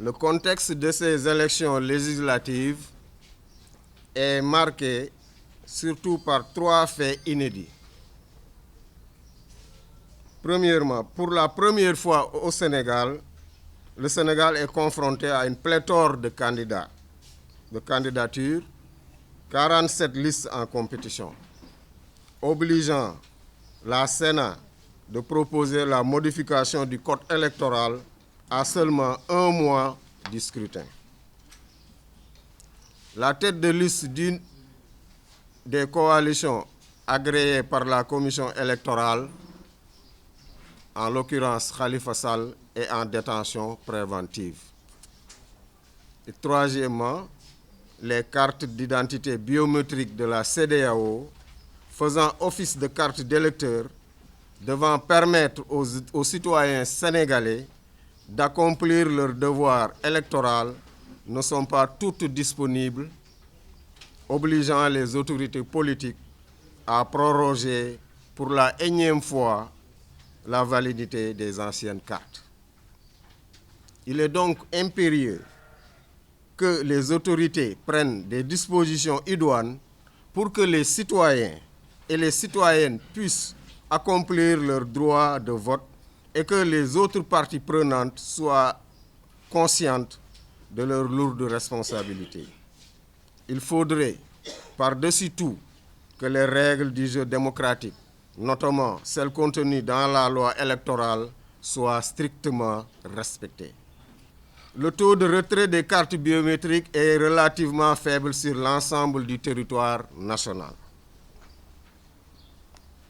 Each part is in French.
Le contexte de ces élections législatives est marqué surtout par 3 faits inédits. Premièrement, pour la première fois au Sénégal, le Sénégal est confronté à une pléthore de candidatures, 47 listes en compétition, obligeant la Sénat de proposer la modification du code électoral à seulement 1 mois du scrutin. La tête de liste d'une des coalitions agréées par la commission électorale, en l'occurrence Khalifa Sall, est en détention préventive. Et troisièmement, les cartes d'identité biométrique de la CEDEAO faisant office de carte d'électeur devant permettre aux citoyens sénégalais d'accomplir leur devoir électoral ne sont pas toutes disponibles, obligeant les autorités politiques à proroger pour la énième fois la validité des anciennes cartes. Il est donc impérieux que les autorités prennent des dispositions idoines pour que les citoyens et les citoyennes puissent accomplir leur droit de vote et que les autres parties prenantes soient conscientes de leurs lourdes responsabilités. Il faudrait, par-dessus tout, que les règles du jeu démocratique, notamment celles contenues dans la loi électorale, soient strictement respectées. Le taux de retrait des cartes biométriques est relativement faible sur l'ensemble du territoire national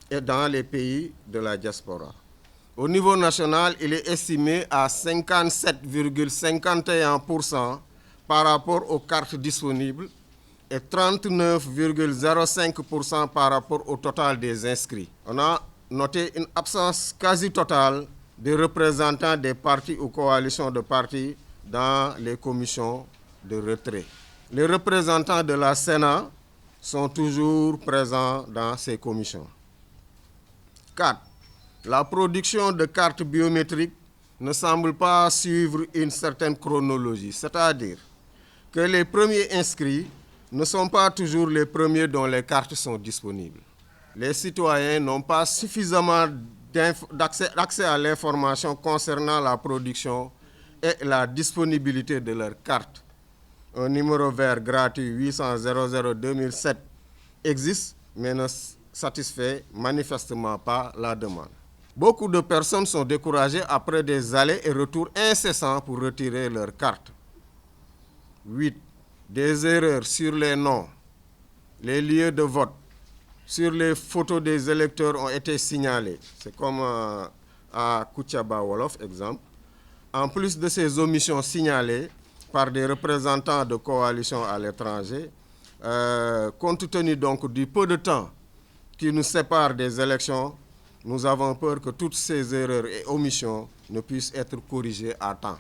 et dans les pays de la diaspora. Au niveau national, il est estimé à 57,51% par rapport aux cartes disponibles et 39,05% par rapport au total des inscrits. On a noté une absence quasi totale des représentants des partis ou coalitions de partis dans les commissions de retrait. Les représentants de la Sénat sont toujours présents dans ces commissions. 4. La production de cartes biométriques ne semble pas suivre une certaine chronologie, c'est-à-dire que les premiers inscrits ne sont pas toujours les premiers dont les cartes sont disponibles. Les citoyens n'ont pas suffisamment d'accès à l'information concernant la production et la disponibilité de leurs cartes. Un numéro vert gratuit 800 00 2007 existe, mais ne satisfait manifestement pas la demande. Beaucoup de personnes sont découragées après des allers et retours incessants pour retirer leurs cartes. 8. Des erreurs sur les noms, les lieux de vote, sur les photos des électeurs ont été signalées. C'est comme à Koutiaba Wolof, exemple. En plus de ces omissions signalées par des représentants de coalitions à l'étranger, compte tenu donc du peu de temps qui nous sépare des élections, nous avons peur que toutes ces erreurs et omissions ne puissent être corrigées à temps.